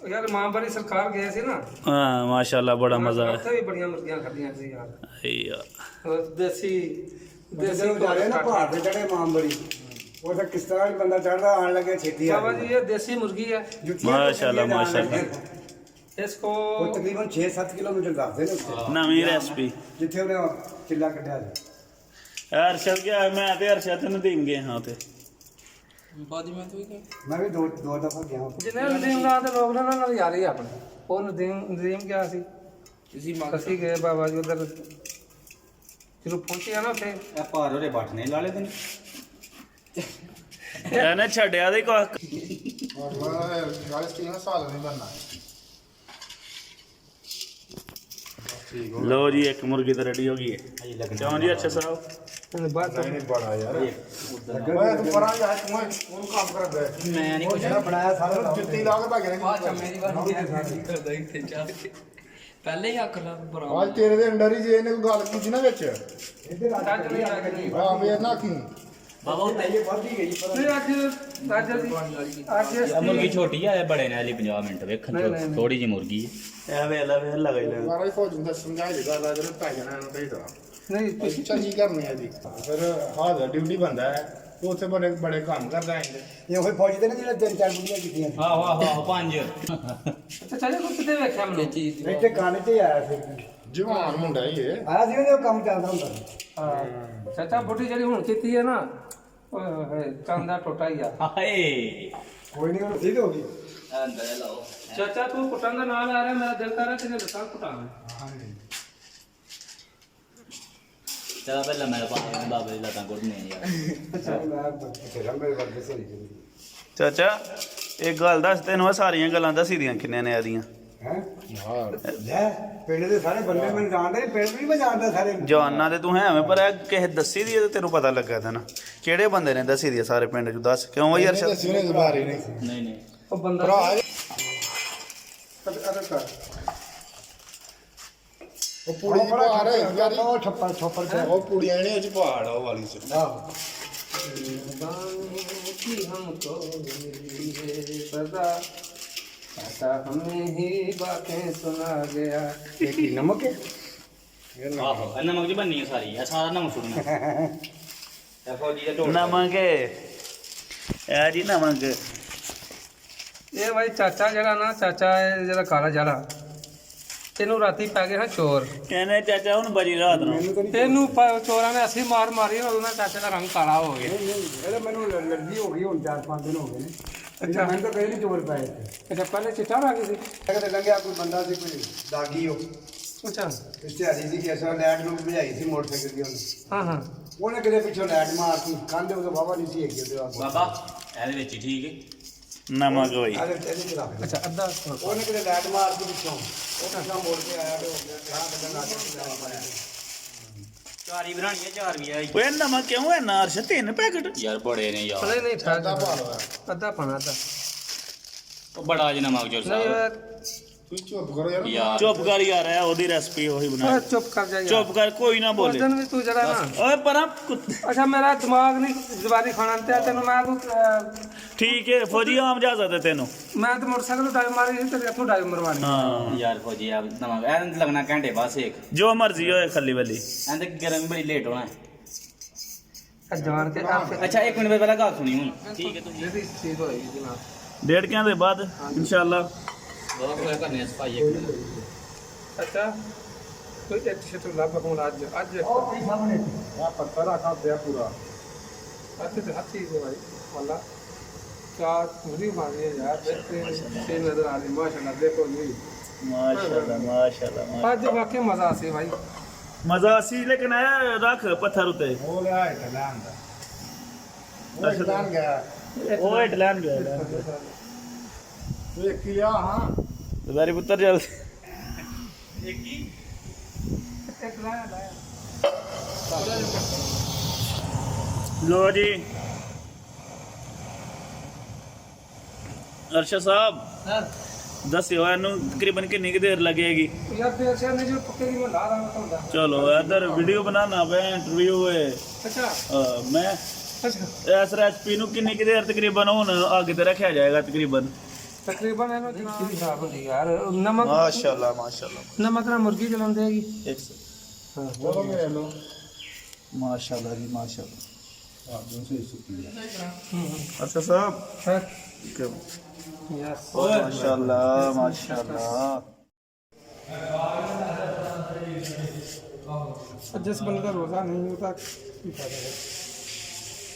यार मां बड़ी सरकार गए थे ना। हाँ माशाल्लाह बड़ा मजा है। ਉੱਥੇ ਵੀ ਬੜੀਆਂ ਮੁਰਗੀਆਂ ਖਾਧੀਆਂ ਸੀ ਯਾਰ। यार ਦੇਸੀ देसी जा रहे ना पहाड़ पे चढ़े मामबड़ी वो तो किस तरह भी बंदा चढ़ रहा आने लगे छेती बाबा जी ये देसी मुर्गी है। माशाल्लाह माशाल्लाह इसको वो तकरीबन 6-7 किलोमीटर दसते ने उससे नवी रेसिपी जिथे उन्हें चिल्ला कटिया अरशद क्या मैं ते अरशद ने दीम गए हाँ ते मैं भी दो दफा गया हूं जिन्हें नदीम ਨਾਂ ਦੇ ਲੋਕ ਨਾਲ ਨਾਲ ਯਾਰ ਹੀ ਆਪਣੇ ਉਹ ਨਦੀਮ ਗਿਆ ਸੀ ਅਸੀਂ ਗਏ ਬਾਬਾ ਜੀ ਉਧਰ ਜਦੋਂ ਪਹੁੰਚੇ ਨਾ ਉੱਥੇ ਇਹ ਭਾਰ ਉਹਦੇ ਬਟਨੇ ਲਾ ਲੈਦੇ ਨੇ ਇਹਨੇ ਛੱਡਿਆ ਦੇ ਕੋ लो जी एक मुर्गी तो रेडी हो गई है क्यों जी अच्छा साहब ਬਾਅਦ ਮੈਂ ਨਹੀਂ ਕੁਝ बनाया सारा ਜੁੱਤੀ ਲਾ ਕੇ ਭਾਗੇ ਨੇ ਪਹਿਲੇ ਹੀ ਅੱਖ ਲਾ ਬਰਾ ਅੱਜ ਤੇਰੇ ਦੇ ਅੰਡਰ ਹੀ ਜੇ ਇਹਨੇ ਕੋਈ ਗੱਲ ਕੀਤੀ ਨਾ ਵਿੱਚ ਚੱਜ ਨਹੀਂ ਲੱਗਦੀ ਆ ਵੇਰ ਨਾ ਕੀ ਬਾਬਾ ਉੱਤੇ ਨਹੀਂ ਅੱਜ ਮੁਰਗੀ ਛੋਟੀ ਆ ਇਹ ਬੜੇ ਨੇ ਹਲੀ 50 ਮਿੰਟ ਵੇਖਣ ਨਹੀਂ, ਚ ਨਹੀਂ। ਥੋੜੀ ਜੀ ਮੁਰਗੀ ਹੈ ਇਹ ਵੇਲਾ ਵੇ ਲਗਾ ਹੀ ਲੈ ਮਾਰਾ ਫੌਜ ਨੂੰ ਸਮਝਾਈ ਦੇ ਗੱਲ ਆ ਜਦ ਪੈ ਜਾਣਾ ਇਹਨੂੰ ਚਾਹੀਦਾ ਨਹੀਂ ਤੁਸੀਂ ਚੰਗੀ ਕਰਨੀ ਹੈ ਜੀ ਫਿਰ ਹਾਜ਼ਰ ਡਿਊਟੀ ਬੰਦਾ ਹੈ ਉਹ ਉੱਥੇ ਬੜੇ ਬੜੇ ਕੰਮ ਕਰਦਾ ਹੈ ये वही फौजी थे ना जिन्हें 3-4 बुढ़िया की ਆਹੋ ਆਹੋ ਆਹੋ ਪੰਜ ਅੱਛਾ ਚੱਲ ਤੂੰ ਕਿਤੇ ਵੇਖਿਆ ਮੈਨੂੰ ਇੱਥੇ ਗਾਣੇ ਤੇ ਆਇਆ ਸੀ ਜਵਾਨ ਮੁੰਡਾ ਹੀ ਇਹ ਆਇਆ ਸੀ ਉਹ ਕੰਮ ਚੱਲਦਾ ਹੁੰਦਾ ਸੀ ਹਾਂ ਚਾਚਾ ਬੁੱਢੀ ਜਿਹੜੀ ਹੁਣ ਕੀਤੀ ਹੈ ਨਾ ਓਏ ਹੋਏ ਚੰਦਾ ਟੋਟਾ ਹੀ ਆ ਹਾਏ ਕੋਈ ਨਹੀਂ ਉਹ ਠੀਕ ਹੋ ਗਈ ਅੰਦਰ ਲਾਓ ਚਾਚਾ ਤੂੰ ਕੁੱਟਣ ਦਾ ਨਾਂ ਲੈ ਰਿਹਾ ਮੇਰਾ ਦਿਲ ਕਰ ਰਿਹਾ ਤੇਰੇ ਲੱਤਾਂ ਕੁੱਟਾਂ ਚਲਾ ਪਹਿਲਾਂ ਮੇਰੇ ਪਾਪਾ ਬਾਬੇ ਦੀ ਲੱਤਾਂ ਕੁੱਟਨੇ ਯਾਰ मैं बथेरा मेरे वर्ग से नहीं ਚਾਚਾ ਇੱਕ ਗੱਲ ਦੱਸ ਤੈਨੂੰ ਆਹ ਸਾਰੀਆਂ ਗੱਲਾਂ ਦੱਸੀ ਦੀਆਂ ਕਿੰਨੇ ਨੇ ਆਦੀਆਂ हैं ले पिंड ਦੇ ਸਾਰੇ ਬੰਦੇ ਮੈਨੂੰ ਜਾਣਦੇ ਪਿੰਡ ਵੀ ਮੈਂ ਜਾਣਦਾ ਸਾਰੇ ਜਵਾਨਾਂ ਦੇ ਤੂੰ ਹੈ ਐਵੇਂ ਪਰ ਇਹ ਕਿਸੇ ਦੱਸੀ ਦੀ ਹੈ ਤੇ ਤੈਨੂੰ ਪਤਾ ਲੱਗਾ ਤਾਂ ਨਾ ਕਿਹੜੇ ਬੰਦੇ ਨੇ ਦੱਸੀ ਦੀ ਹੈ ਸਾਰੇ ਪਿੰਡ ਚ ਦੱਸ ਕਿਉਂ ਯਾਰ ਦੱਸੀ ਉਹਨੇ ਦੁਬਾਰੇ ਨਹੀਂ ਨਹੀਂ ਨਹੀਂ ਉਹ ਬੰਦਾ ਭਰਾ ਉਹ ਪੂੜੀ ਦੀ ਪਹਾੜ ਹੈ ਯਾਰੀ ਉਹ ਛੱਪੜ ਤੇ ਉਹ ਪੂੜੀਆਂ ਨੇ ਉਹ ਪਹਾੜ ਉਹ ਵਾਲੀ ਚ ਆਹ कि हमको मिली है सदा ऐसा हमें ही बातें सुना गया ये की नमक है ਆਹੋ ਇਹ ਨਮਕ ਦੀ ਬੰਨੀ ਹੈ ਸਾਰੀ ਇਹ ਸਾਰਾ ਨਮਕ ਸੁਣਨਾ ਇਹ ਫੌਜੀ ਦਾ ਢੋਲ ਨਮਕ ਇਹ ਜੀ ਨਮਕ ਇਹ ਭਾਈ ਚਾਚਾ ਜਿਹੜਾ ਨਾ ਚਾਚਾ ਇਹ ਜਿਹੜਾ ਕਾਲਾ ਜਿਹੜਾ ਇਹਨੂੰ ਰਾਤੀ ਪੈ ਗਏ ਹਾਂ ਚੋਰ ਕਹਿੰਦੇ ਚਾਚਾ ਹੁਣ ਬਜੀ ਰਾਤ ਨੂੰ ਮੈਨੂੰ ਤਾਂ ਨਹੀਂ ਇਹਨੂੰ ਚੋਰਾਂ ਨੇ ਅਸੀਂ ਮਾਰ ਮਾਰੀ ਉਦੋਂ ਨਾਲ ਚਾਚੇ ਦਾ ਰੰਗ ਕਾਲਾ ਹੋ ਗਿਆ ਇਹਦਾ ਮੈਨੂੰ ਲੱਗੀ ਹੋ ਗਈ ਹੁਣ 4-5 ਦਿਨ ਹੋ ਗਏ ਨੇ ਅੱਛਾ ਮੈਨੂੰ ਤਾਂ ਕਹੇ ਨਹੀਂ ਚੋਰ ਪਏ ਇੱਥੇ ਅੱਛਾ ਪਹਿਲੇ ਚਿੱਟਾ ਲੱਗ ਗਈ ਸੀ ਕਹਿੰਦੇ ਲੰਘਿਆ ਕੋਈ ਬੰਦਾ ਸੀ ਕੋਈ ਦਾਗੀ ਉਹ ਅੱਛਾ ਇੱਥੇ ਆਦੀ ਸੀ ਕਿ ਅਸਾਂ ਲੈਟ ਨੂੰ ਭਜਾਈ ਸੀ ਮੋਟਰਸਾਈਕਲ ਦੀ ਉਹਨੇ ਹਾਂ ਹਾਂ ਉਹਨੇ ਕਿਤੇ ਪਿੱਛੋਂ ਲੈਟ ਮਾਰਤੀ ਕੰਧ ਉਹ ਬਾਬਾ ਨਹੀਂ ਸੀ ਹੈਗੀ ਉਹਦੇ ਬਾਬਾ ਬਾਬਾ ਇਹਦੇ ਵਿੱਚ ਹੀ ਠੀਕ ਹੈ ਨਮਕ ਹੋਈ ਅਰੇ ਇਹਦੇ ਚ ਰੱਖ ਦੇ। ਅੱਛਾ ਅੱਧਾ ਉਹਨੇ ਕਿਤੇ ਲੈਟ ਮਾਰਤੀ ਪਿੱਛੋਂ ਉਹ ਪਿੱਛੋਂ ਮੋੜ ਕੇ ਆਇਆ ਤੇ ਹੋ ਗਿਆ ਗਾਂ ਕੱਢਣ ਲੱਗ ਗਿਆ ਚਾਰੀ ਬਣਾਣੀ ਹੈ ਚਾਰ ਵੀ ਆਈ ਓਏ ਨਮਕ ਕਿਉਂ ਹੈ ਨਾ ਅਰਸ਼ 3 ਪੈਕਟ ਯਾਰ ਬੜੇ ਨੇ ਯਾਰ ਨਹੀਂ ਨਹੀਂ ਠਹਿਰ ਅੱਧਾ ਪਾ ਲਓ ਅੱਧਾ ਪਾਣਾ ਅੱਧਾ ਉਹ ਬੜਾ ਜੀ ਨਮਕ ਜੋ ਨਹੀਂ ਸਾਹਿਬ ਤੁਸੀਂ ਚੁੱਪ ਕਰੋ ਯਾਰ ਯਾਰ ਚੁੱਪ ਕਰ ਯਾਰ ਇਹ ਉਹਦੀ ਰੈਸਪੀ ਉਹੀ ਬਣਾ ਚੁੱਪ ਕਰ ਜਾ ਯਾਰ ਚੁੱਪ ਕਰ ਕੋਈ ਨਾ ਉਸ ਬੋਲੇ ਦਿਨ ਵੀ ਤੂੰ ਜਿਹੜਾ ਨਾ ਓਏ ਪਰਾਂ ਅੱਛਾ ਮੇਰਾ ਦਿਮਾਗ ਨਹੀਂ ਜ਼ਬਾਨੀ ਖਾਣਾ ਤੇ ਤੈਨੂੰ ਮੈਂ ਤੂੰ ਠੀਕ ਹੈ ਫੌਜੀ ਆਮ ਜਾ ਸਕਦਾ ਤੈਨੂੰ ਮੈਂ ਤਾਂ ਮੋਟਰਸਾਈਕਲ ਤੋਂ ਡਾਈਵ ਮਾਰੀ ਸੀ ਤੇ ਇੱਥੋਂ ਡਾਈਵ ਮਰਵਾਣੀ ਹਾਂ ਯਾਰ ਫੌਜੀ ਆ ਨਮਕ ਇਹ ਲੱਗਣਾ ਘੰਟੇ ਬਾਅਦ ਇੱਕ ਜੋ ਮਰਜ਼ੀ ਹੋਏ ਖੱਲੀ ਵੱਲੀ ਇਹਦੇ ਗਰਮ ਬੜੀ ਲੇਟ ਹੋਣਾ ਹੈ ਜਵਾਨ ਕੇ ਆਪ ਅੱਛਾ 1 ਮਿੰਟ ਪਹਿਲਾਂ ਗੱਲ ਸੁਣੀ ਹੁਣ ਠੀਕ ਹੈ ਤੁਸੀਂ ਜਿਹੜੀ ਚੀਜ਼ ਹੋਏਗੀ ਜਨਾਬ ਡੇਢ ਘੰਟੇ ਦੇ ਬਾਅਦ ਇਨਸ਼ਾਅੱਲਾ ਬਹੁਤ ਕੁਝ ਕਰਨੇ ਆ ਸਫਾਈ ਇੱਕ ਮਿੰਟ ਅੱਛਾ ਕੋਈ ਇੱਕ ਛੇਤਰ ਲੱਭ ਹੁਣ ਅੱਜ ਉਹ ਵੀ ਸਾਹਮਣੇ ਆ ਪੱਤਰ ਰੱਖਾ ਪਿਆ ਪੂਰਾ ਹੱਥ ਤੇ ਹੱਥੀ ਦੇ ਭਾਈ ਵਾਲਾ ਚਾਰ ਪੂਰੀ ਮਾਰੀ ਹੈ ਯਾਰ ਦੇਖते से नजर आ रही माशाल्लाह देखो नहीं ਮਾਸ਼ਾਅੱਲਾ ਮਾਸ਼ਾਅੱਲਾ आज वाकई मजा आसे भाई ਮਜ਼ਾ ਸੀ ਲੇਕਿਨ ਇਹ ਰੱਖ ਪੱਥਰ ਉਤੇ ਉਹ ਲਿਆ ਹੈ ਟਲਾਂ ਦਾ ਉਹ ਟਲਾਂ ਗਿਆ ਉਹ ਹੇਠ ਲੈਣ ਗਿਆ ਤੂੰ ਇੱਕ ਹੀ ਲਿਆ ਹਾਂ ਜ਼ਾਰੀ ਪੁੱਤਰ ਜਲ एक लाया लाया ਲੋ ਜੀ ਅਰਸ਼ਦ ਸਾਹਿਬ ਦੱਸਿਓ ਇਹਨੂੰ ਤਕਰੀਬਨ ਕਿੰਨੀ ਕੁ ਦੇਰ ਲੱਗੇਗੀ यार देर से नहीं जो पक्केगी मैं ला रहा हूं तो ਚਲੋ ਇਧਰ ਵੀਡੀਓ ਬਣਾਉਣਾ ਵੇ ਇੰਟਰਵਿਊ ਹੈ अच्छा ਮੈਂ अच्छा ਇਸ ਰੈਸਪੀ ਨੂੰ ਕਿੰਨੀ ਕੁ ਦੇਰ ਤਕਰੀਬਨ ਹੁਣ ਅੱਗ ਤੇ ਰੱਖਿਆ ਜਾਏਗਾ ਤਕਰੀਬਨ ਤਕਰੀਬਨ ਇਹਨੂੰ ਜਿੰਨੀ ਵੀ ਖਰਾਬ ਹੁੰਦੀ ਯਾਰ ਨਮਕ ਮਾਸ਼ਾਅੱਲਾ ਨਮਕ ਨਾਲ ਮੁਰਗੀ ਚਲਾਉਂਦੇ ਹੈਗੀ ਇੱਕ ਹਾਂ ਚਲੋ ਮੇਰੇ ਲੋ ਮਾਸ਼ਾਅੱਲਾ ਜੀ ਮਾਸ਼ਾਅੱਲਾ ਹਾਂ 280 ਅੱਛਾ ਸਾਹਿਬ ਹਾਂ ਕਿਉਂ ਯਸ ਮਾਸ਼ਾਅੱਲਾ ਮਾਸ਼ਾਅੱਲਾ ਜਿਸ ਬੰਦੇ ਦਾ ਰੋਜ਼ਾ ਨਹੀਂ ਉਹ ਤਾਂ ਕੀ ਫਾਇਦਾ ਹੈ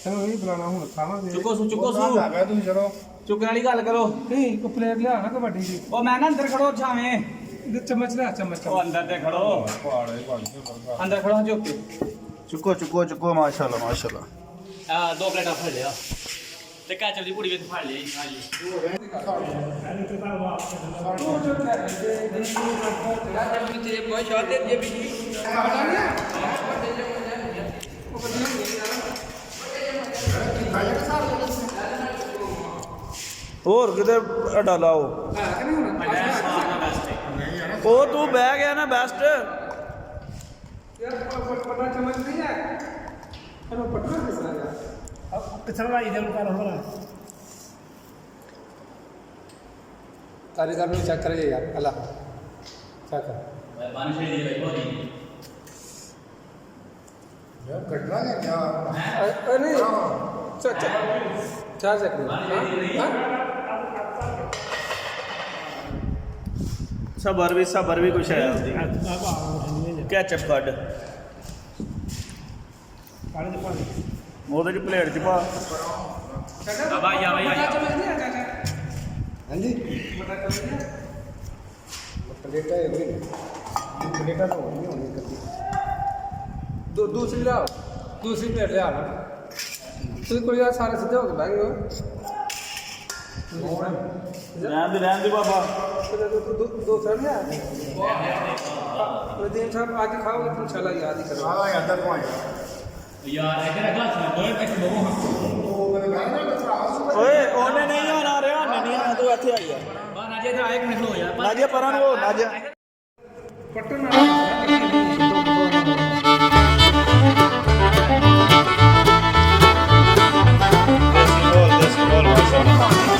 ਇਹਨੂੰ ਇਹ ਬੁਲਾਣਾ ਹੁਣ ਖਾਵਾਂਗੇ ਚੁੱਕੋ ਸੂ ਆ ਗਿਆ ਤੁਸੀਂ ਚਲੋ ਚੁੱਕਣ ਵਾਲੀ ਗੱਲ ਕਰੋ ਨਹੀਂ ਇੱਕ ਪਲੇਟ ਲਿਆ ਨਾ ਕਬੱਡੀ ਦੀ ਉਹ ਮੈਂ ਨਾ ਅੰਦਰ ਖੜੋ ਛਾਵੇਂ ਇਹਦੇ ਚਮਚ ਲਿਆ ਚਮਚ ਉਹ ਅੰਦਰ ਤੇ ਖੜੋ ਪਹਾੜੇ ਪਹਾੜ ਅੰਦਰ ਖੜੋ ਚੁੱਕ ਕੇ ਚੁੱਕੋ ਮਾਸ਼ਾਅੱਲਾ ਮਾਸ਼ਾਅੱਲਾ ਆ ਦੋ ਪਲੇਟਾਂ ਫੜ ਲਿਆ ਤੇ ਕਾਚਰ ਦੀ ਪੂੜੀ ਵਿੱਚ ਫੜ ਲਈ ਹਾਂਜੀ ਹੋਰ ਕਿਤੇ ਅੱਡਾ ਲਾਓ ਉਹ ਤੂੰ ਬਹਿ ਗਿਆ ਨਾ ਬੈਸਟ ਯਾਰ ਪਟਨਾ ਚਮਚ ਨਹੀਂ ਹੈ ਇਹਨੂੰ ਪਟਨਾ ਕਿਸ ਤਰ੍ਹਾਂ ਯਾਰ कारीगर में चेक करिए यार अल्लाह चेक कर ਬਾਨ ਛੇੜੀ ਦੇ ਭਾਈ ਹੋਣੀ ਯਾਰ ਕੱਟਣਾ ਹੈ ਕਿਆ नहीं चेक चेक क्या चेक ਸਬਰ ਵੀ ਕੁਛ ਹੈ ਉਹਦੀ ਕੈਚਅਪ ਕੱਢ ਉਹਦੇ ਚ ਪਲੇਟ ਚ ਪਾ ਬਾਈ ਆ ਬਾਈ ਹਾਂਜੀ ਪਲੇਟਾਂ ਇਹ ਵੀ ਪਲੇਟਾਂ ਤਾਂ ਹੋਣੀ ਹੋਣੀ ਕਰਦੀ दूसरी लाओ दूसरी प्लेट ले आना तो कोई यार सारे सीधे हो गए भाई वो ਰਹਿਣ ਦੇ ਬਾਬਾ दो सर ले प्रदीप साहब आज खाओगे तो इंशाल्लाह याद ही करो ਆ ਯਾਰ ਦਾ ਪੁਆਇੰਟ ਯਾਰ ਇੱਧਰ ਅਗਲਾ ਸੁਣ ਦੋਏ ਪੈਸੇ ਦੋ ਓਏ ਉਹਨੇ ਨਹੀਂ ਆਣਾ ਰਿਹਾ ਉਹਨੇ ਨਹੀਂ ਆਣਾ ਤੂੰ ਇੱਥੇ ਆ ਜਾ ਬਾ ਨਾਜੇ ਤੇ ਆਏ ਕਿਨੇ ਹੋ ਯਾਰ ਨਾਜੇ ਪਰਾਂ ਨੂੰ ਹੋ ਨਾਜੇ पट्टन ਦੇਸੀ ਬੋਲ ਮਾਸ਼ਾਅੱਲਾ